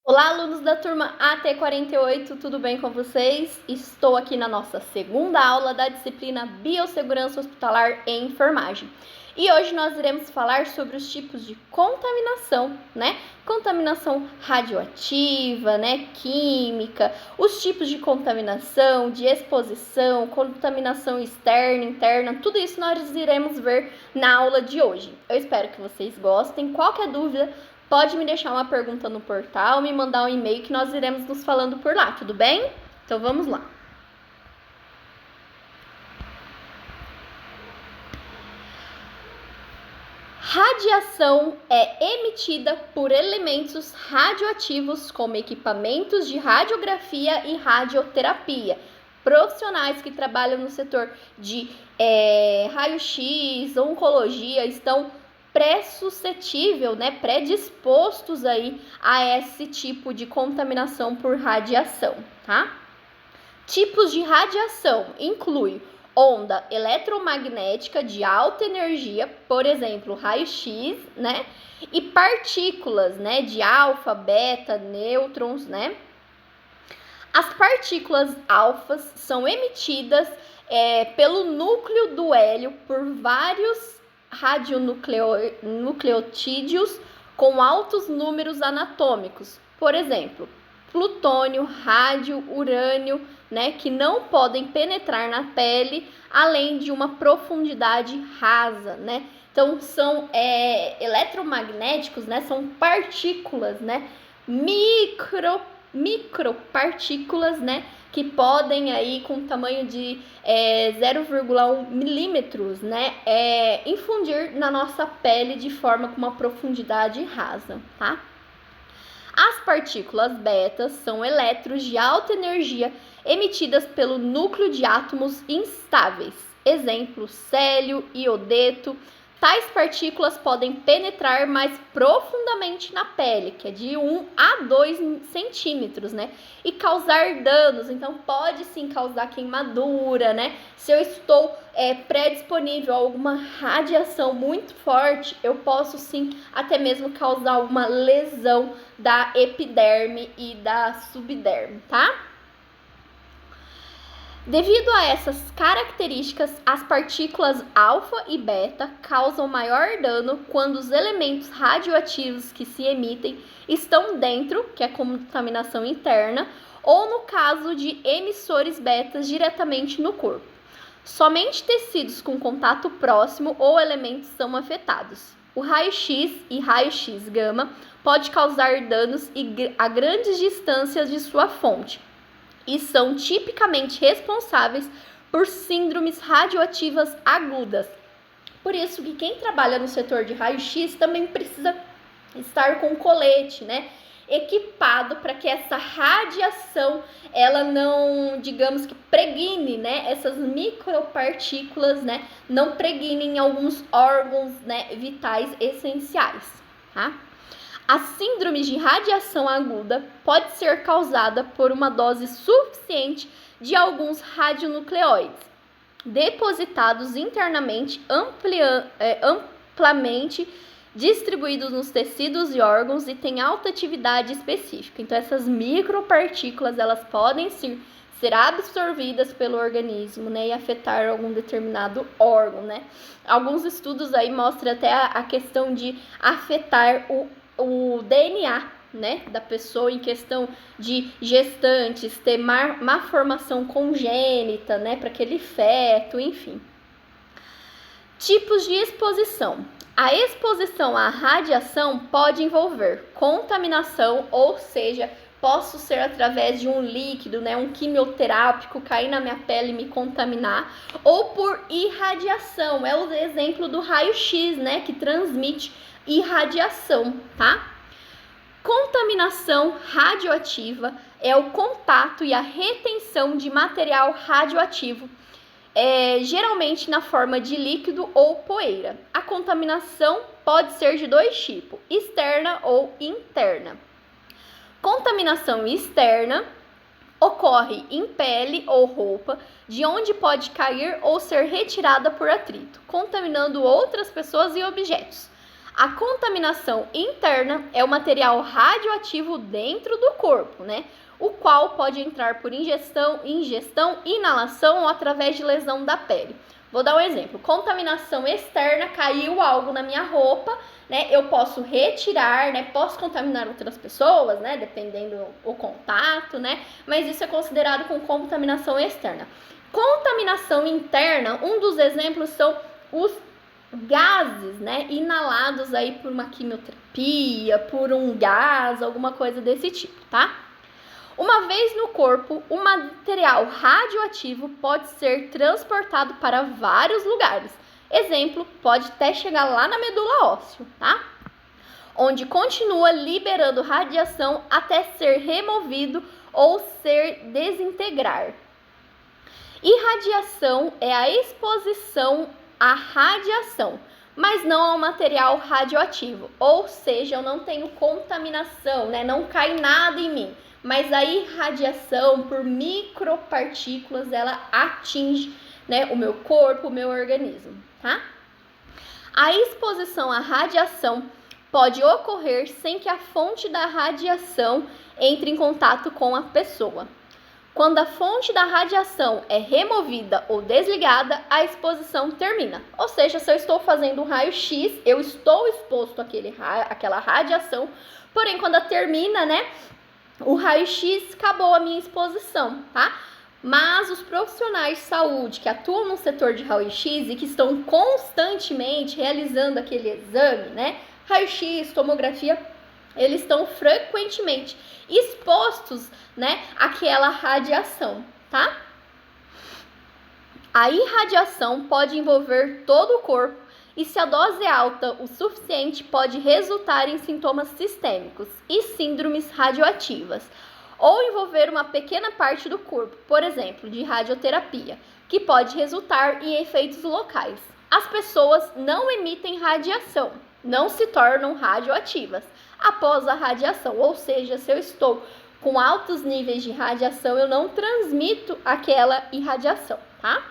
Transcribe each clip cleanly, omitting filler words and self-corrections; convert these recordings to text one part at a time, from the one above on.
Olá, alunos da turma AT48, tudo bem com vocês? Estou aqui na nossa segunda aula da disciplina Biossegurança Hospitalar e Enfermagem. E hoje nós iremos falar sobre os tipos de contaminação, Contaminação radioativa, química, os tipos de contaminação, de exposição, contaminação externa, interna, tudo isso nós iremos ver na aula de hoje. Eu espero que vocês gostem. Qualquer dúvida, pode me deixar uma pergunta no portal, me mandar um e-mail que nós iremos nos falando por lá, tudo bem? Então vamos lá. Radiação é emitida por elementos radioativos como equipamentos de radiografia e radioterapia. Profissionais que trabalham no setor de raio-x, oncologia, estão predispostos aí a esse tipo de contaminação por radiação, tá? Tipos de radiação inclui onda eletromagnética de alta energia, por exemplo, raio-x, e partículas, de alfa, beta, nêutrons, As partículas alfas são emitidas pelo núcleo do hélio por vários radionucleotídeos com altos números anatômicos, por exemplo, plutônio, rádio, urânio, que não podem penetrar na pele além de uma profundidade rasa, Então são eletromagnéticos, são partículas, micropartículas, que podem aí com tamanho de 0,1 milímetros, infundir na nossa pele de forma com uma profundidade rasa, tá? As partículas betas são elétrons de alta energia emitidas pelo núcleo de átomos instáveis, exemplo, célio, iodeto. Tais partículas podem penetrar mais profundamente na pele, que é de 1 a 2 centímetros, e causar danos. Então, pode sim causar queimadura, Se eu estou predisponível a alguma radiação muito forte, eu posso sim até mesmo causar uma lesão da epiderme e da subderme, tá? Devido a essas características, as partículas alfa e beta causam maior dano quando os elementos radioativos que se emitem estão dentro, que é a contaminação interna, ou no caso de emissores betas diretamente no corpo. Somente tecidos com contato próximo ou elementos são afetados. O raio-x e raio-x gama pode causar danos a grandes distâncias de sua fonte, e são tipicamente responsáveis por síndromes radioativas agudas. Por isso que quem trabalha no setor de raio-x também precisa estar com colete, equipado para que essa radiação, ela não, digamos que pregne, essas micropartículas, não preguinem alguns órgãos, vitais essenciais, tá? A síndrome de radiação aguda pode ser causada por uma dose suficiente de alguns radionucleóides depositados internamente, amplamente distribuídos nos tecidos e órgãos e têm alta atividade específica. Então, essas micropartículas, elas podem ser absorvidas pelo organismo, e afetar algum determinado órgão, Alguns estudos aí mostram até a questão de afetar o DNA, da pessoa em questão de gestantes, ter má formação congênita, para aquele feto, enfim. Tipos de exposição. A exposição à radiação pode envolver contaminação, ou seja, posso ser através de um líquido, um quimioterápico, cair na minha pele e me contaminar, ou por irradiação, é o exemplo do raio-x, que transmite irradiação, tá? Contaminação radioativa é o contato e a retenção de material radioativo, geralmente na forma de líquido ou poeira. A contaminação pode ser de dois tipos, externa ou interna. Contaminação externa ocorre em pele ou roupa, de onde pode cair ou ser retirada por atrito, contaminando outras pessoas e objetos. A contaminação interna é o material radioativo dentro do corpo, né? O qual pode entrar por ingestão, inalação ou através de lesão da pele. Vou dar um exemplo. Contaminação externa, caiu algo na minha roupa, né? Eu posso retirar, né? Posso contaminar outras pessoas, né? Dependendo do contato, né? Mas isso é considerado como contaminação externa. Contaminação interna, um dos exemplos são os gases, né? Inalados aí por uma quimioterapia, por um gás, alguma coisa desse tipo, tá? Uma vez no corpo, o material radioativo pode ser transportado para vários lugares. Exemplo, pode até chegar lá na medula óssea, tá? Onde continua liberando radiação até ser removido ou ser desintegrar. Irradiação é a exposição à radiação, mas não ao material radioativo. Ou seja, eu não tenho contaminação, né? Não cai nada em mim. Mas a irradiação por micropartículas, ela atinge, né, o meu corpo, o meu organismo, tá? A exposição à radiação pode ocorrer sem que a fonte da radiação entre em contato com a pessoa. Quando a fonte da radiação é removida ou desligada, a exposição termina. Ou seja, se eu estou fazendo um raio-x, eu estou exposto àquela radiação, porém quando ela termina, né, o raio-x, acabou a minha exposição, tá? Mas os profissionais de saúde que atuam no setor de raio-x e que estão constantemente realizando aquele exame, né? Raio-x, tomografia, eles estão frequentemente expostos, né, àquela radiação, tá? A irradiação pode envolver todo o corpo e se a dose é alta o suficiente pode resultar em sintomas sistêmicos e síndromes radioativas, ou envolver uma pequena parte do corpo, por exemplo, de radioterapia, que pode resultar em efeitos locais. As pessoas não emitem radiação, não se tornam radioativas após a radiação, ou seja, se eu estou com altos níveis de radiação, eu não transmito aquela irradiação, tá?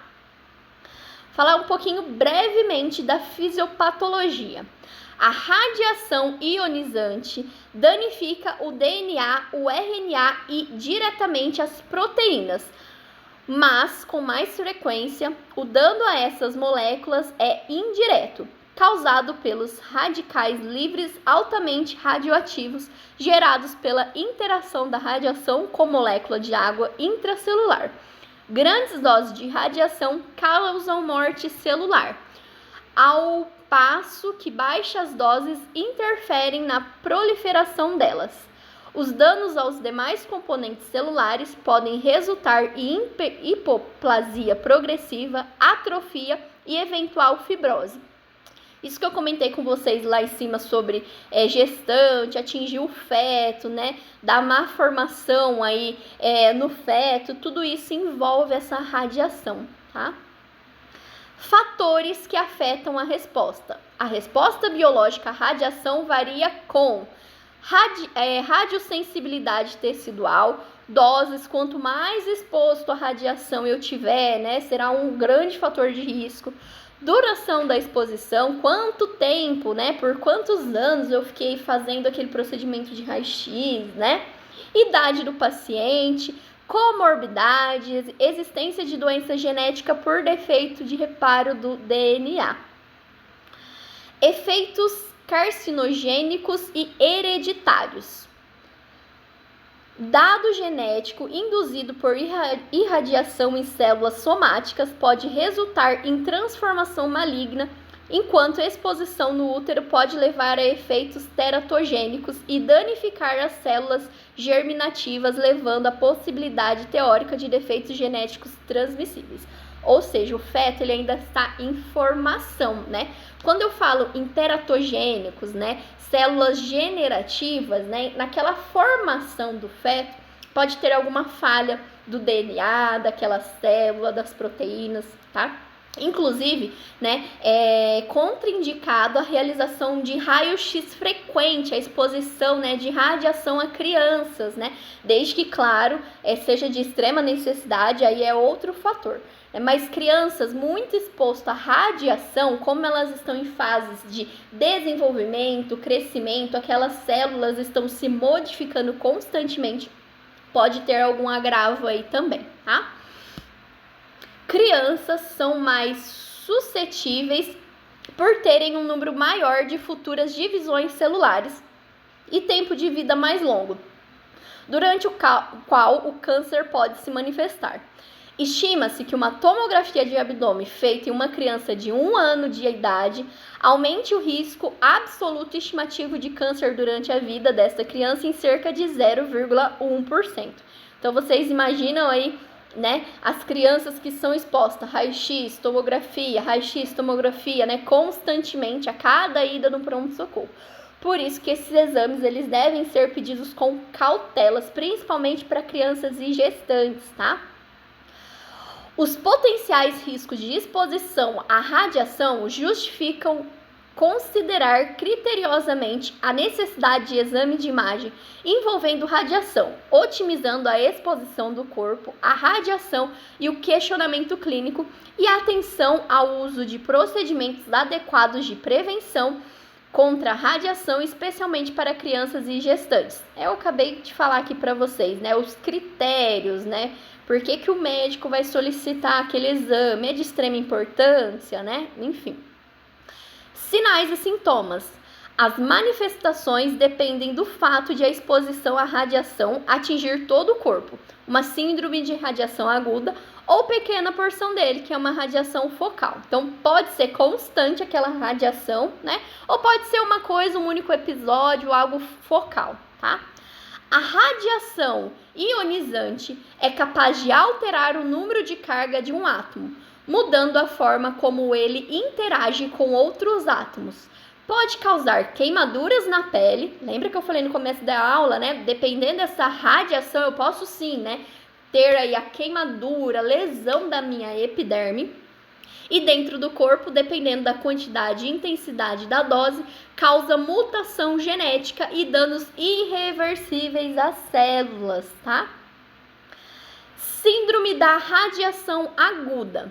Falar um pouquinho brevemente da fisiopatologia. A radiação ionizante danifica o DNA, o RNA e diretamente as proteínas, mas com mais frequência, o dano a essas moléculas é indireto, causado pelos radicais livres altamente radioativos gerados pela interação da radiação com molécula de água intracelular. Grandes doses de radiação causam morte celular, ao passo que baixas doses interferem na proliferação delas. Os danos aos demais componentes celulares podem resultar em hipoplasia progressiva, atrofia e eventual fibrose. Isso que eu comentei com vocês lá em cima sobre gestante, atingir o feto, né? Dar má formação aí no feto, tudo isso envolve essa radiação, tá? Fatores que afetam a resposta. A resposta biológica à radiação varia com radiosensibilidade tecidual, doses, quanto mais exposto à radiação eu tiver, né? Será um grande fator de risco. Duração da exposição, quanto tempo, né? Por quantos anos eu fiquei fazendo aquele procedimento de raio-x, né? Idade do paciente, comorbidades, existência de doença genética por defeito de reparo do DNA. Efeitos carcinogênicos e hereditários. Dado genético induzido por irradiação em células somáticas pode resultar em transformação maligna, enquanto a exposição no útero pode levar a efeitos teratogênicos e danificar as células germinativas, levando à possibilidade teórica de defeitos genéticos transmissíveis. Ou seja, o feto ele ainda está em formação, né? Quando eu falo em teratogênicos, né, células generativas, né, naquela formação do feto, pode ter alguma falha do DNA, daquela célula, das proteínas, tá? Inclusive, né, é contraindicado a realização de raio-x frequente, a exposição, né, de radiação a crianças, né, desde que, claro, seja de extrema necessidade, aí é outro fator. Mas crianças muito expostas à radiação, como elas estão em fases de desenvolvimento, crescimento, aquelas células estão se modificando constantemente, pode ter algum agravo aí também, tá? Crianças são mais suscetíveis por terem um número maior de futuras divisões celulares e tempo de vida mais longo, durante o qual o câncer pode se manifestar. Estima-se que uma tomografia de abdômen feita em uma criança de 1 ano de idade aumente o risco absoluto estimativo de câncer durante a vida desta criança em cerca de 0,1%. Então, vocês imaginam aí, né, as crianças que são expostas a raio-x, tomografia, né, constantemente a cada ida no pronto-socorro. Por isso que esses exames eles devem ser pedidos com cautelas, principalmente para crianças e gestantes, tá? Os potenciais riscos de exposição à radiação justificam considerar criteriosamente a necessidade de exame de imagem envolvendo radiação, otimizando a exposição do corpo à radiação e o questionamento clínico e a atenção ao uso de procedimentos adequados de prevenção contra a radiação, especialmente para crianças e gestantes. Eu acabei de falar aqui para vocês, né, os critérios, né, por que o médico vai solicitar aquele exame, é de extrema importância, né, enfim. Sinais e sintomas. As manifestações dependem do fato de a exposição à radiação atingir todo o corpo, uma síndrome de radiação aguda ou pequena porção dele, que é uma radiação focal. Então, pode ser constante aquela radiação, né? Ou pode ser uma coisa, um único episódio, algo focal, tá? A radiação ionizante é capaz de alterar o número de carga de um átomo, mudando a forma como ele interage com outros átomos. Pode causar queimaduras na pele. Lembra que eu falei no começo da aula, né? Dependendo dessa radiação, eu posso sim, né, ter aí a queimadura, lesão da minha epiderme. E dentro do corpo, dependendo da quantidade e intensidade da dose, causa mutação genética e danos irreversíveis às células, tá? Síndrome da radiação aguda.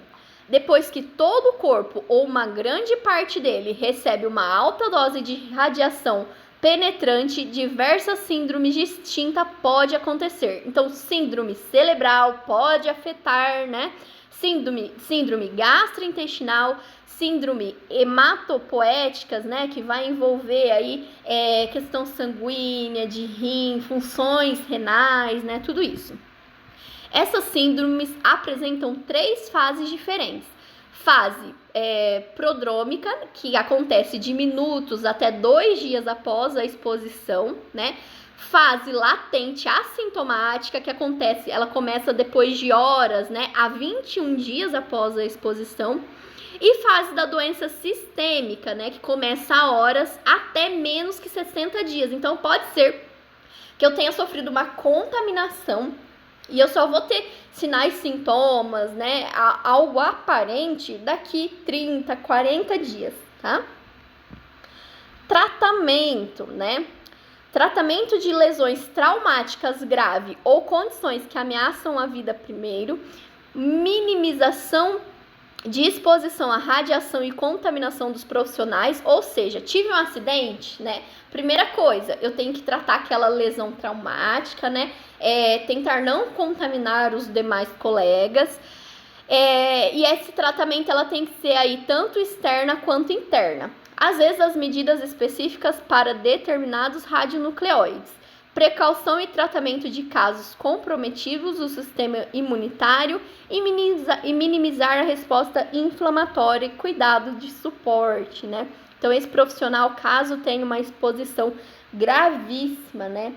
Depois que todo o corpo ou uma grande parte dele recebe uma alta dose de radiação penetrante, diversas síndromes distintas pode acontecer. Então, síndrome cerebral pode afetar, né? Síndrome gastrointestinal, síndrome hematopoéticas, né? Que vai envolver aí questão sanguínea, de rim, funções renais, né? Tudo isso. Essas síndromes apresentam 3 fases diferentes. Fase prodrômica, que acontece de minutos até 2 dias após a exposição, né? Fase latente assintomática, que ela começa depois de horas, né? A 21 dias após a exposição. E fase da doença sistêmica, né? Que começa a horas até menos que 60 dias. Então, pode ser que eu tenha sofrido uma contaminação e eu só vou ter sinais, sintomas, né, algo aparente daqui 30, 40 dias, tá? Tratamento, né? Tratamento de lesões traumáticas graves ou condições que ameaçam a vida primeiro. Minimização de exposição à radiação e contaminação dos profissionais, ou seja, tive um acidente, né? Primeira coisa, eu tenho que tratar aquela lesão traumática, né? Tentar não contaminar os demais colegas. E esse tratamento ela tem que ser aí tanto externa quanto interna. Às vezes as medidas específicas para determinados radionucleóides. Precaução e tratamento de casos comprometidos do sistema imunitário e minimizar a resposta inflamatória e cuidado de suporte, né? Então, esse profissional, caso tenha uma exposição gravíssima, né?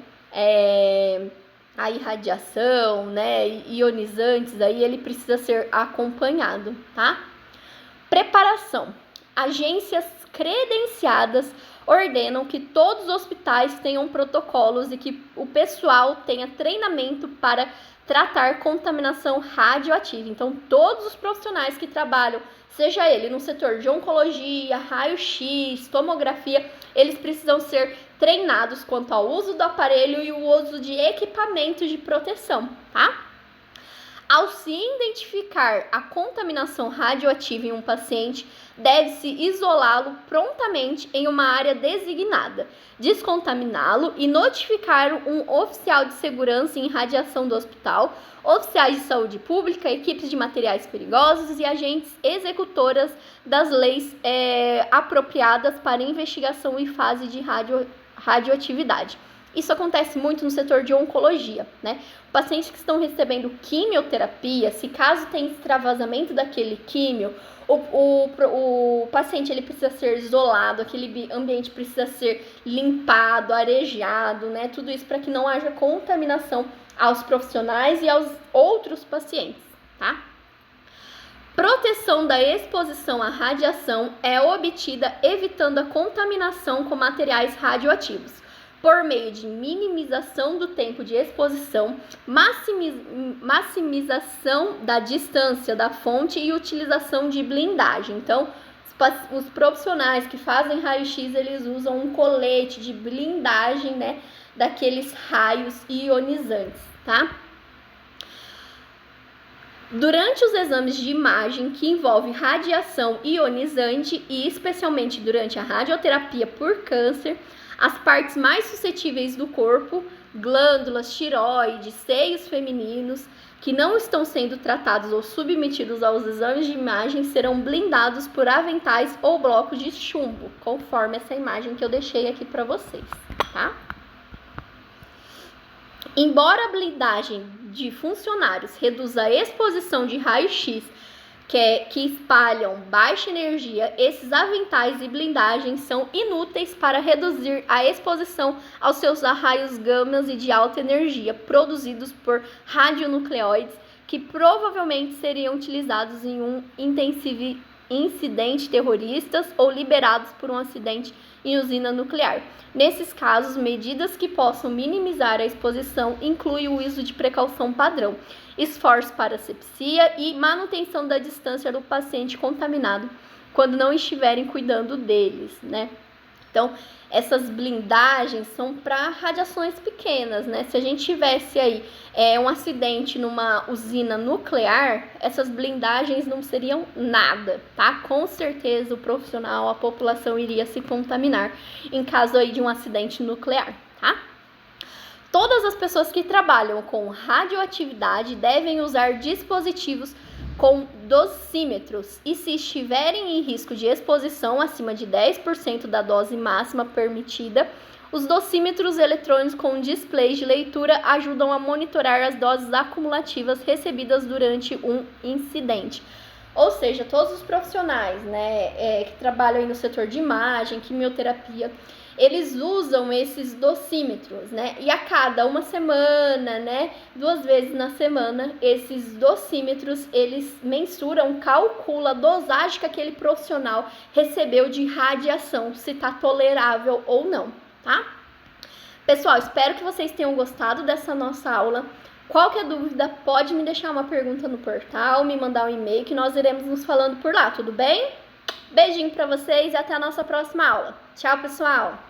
A irradiação, né? Ionizantes, aí ele precisa ser acompanhado, tá? Preparação. Agências credenciadas ordenam que todos os hospitais tenham protocolos e que o pessoal tenha treinamento para tratar contaminação radioativa. Então, todos os profissionais que trabalham, seja ele no setor de oncologia, raio-x, tomografia, eles precisam ser treinados quanto ao uso do aparelho e o uso de equipamentos de proteção, tá? Ao se identificar a contaminação radioativa em um paciente, deve-se isolá-lo prontamente em uma área designada, descontaminá-lo e notificar um oficial de segurança em radiação do hospital, oficiais de saúde pública, equipes de materiais perigosos e agentes executoras das leis apropriadas para investigação em fase de radioatividade. Isso acontece muito no setor de oncologia, né? Pacientes que estão recebendo quimioterapia, se caso tem extravasamento daquele químio, o paciente ele precisa ser isolado, aquele ambiente precisa ser limpado, arejado, né? Tudo isso para que não haja contaminação aos profissionais e aos outros pacientes, tá? Proteção da exposição à radiação é obtida evitando a contaminação com materiais radioativos, por meio de minimização do tempo de exposição, maximização da distância da fonte e utilização de blindagem. Então, os profissionais que fazem raio-x, eles usam um colete de blindagem, né, daqueles raios ionizantes, tá? Durante os exames de imagem que envolvem radiação ionizante e especialmente durante a radioterapia por câncer, as partes mais suscetíveis do corpo, glândulas, tireoide, seios femininos, que não estão sendo tratados ou submetidos aos exames de imagem, serão blindados por aventais ou blocos de chumbo, conforme essa imagem que eu deixei aqui para vocês, tá? Embora a blindagem de funcionários reduza a exposição de raio-x que espalham baixa energia, esses aventais e blindagens são inúteis para reduzir a exposição aos seus raios gamas e de alta energia produzidos por radionucleoides, que provavelmente seriam utilizados em um incidente terrorista ou liberados por um acidente em usina nuclear. Nesses casos, medidas que possam minimizar a exposição incluem o uso de precaução padrão, esforço para asepsia e manutenção da distância do paciente contaminado quando não estiverem cuidando deles, né? Então, essas blindagens são para radiações pequenas, né? Se a gente tivesse aí um acidente numa usina nuclear, essas blindagens não seriam nada, tá? Com certeza o profissional, a população iria se contaminar em caso aí de um acidente nuclear, tá? Todas as pessoas que trabalham com radioatividade devem usar dispositivos com dosímetros e, se estiverem em risco de exposição acima de 10% da dose máxima permitida, os dosímetros eletrônicos com displays de leitura ajudam a monitorar as doses acumulativas recebidas durante um incidente. Ou seja, todos os profissionais, né, que trabalham aí no setor de imagem, quimioterapia, eles usam esses dosímetros, né? E a cada uma semana, né, 2 vezes na semana, esses dosímetros, eles mensuram, calculam a dosagem que aquele profissional recebeu de radiação, se está tolerável ou não, tá? Pessoal, espero que vocês tenham gostado dessa nossa aula. Qualquer dúvida, pode me deixar uma pergunta no portal, me mandar um e-mail que nós iremos nos falando por lá, tudo bem? Beijinho para vocês e até a nossa próxima aula. Tchau, pessoal!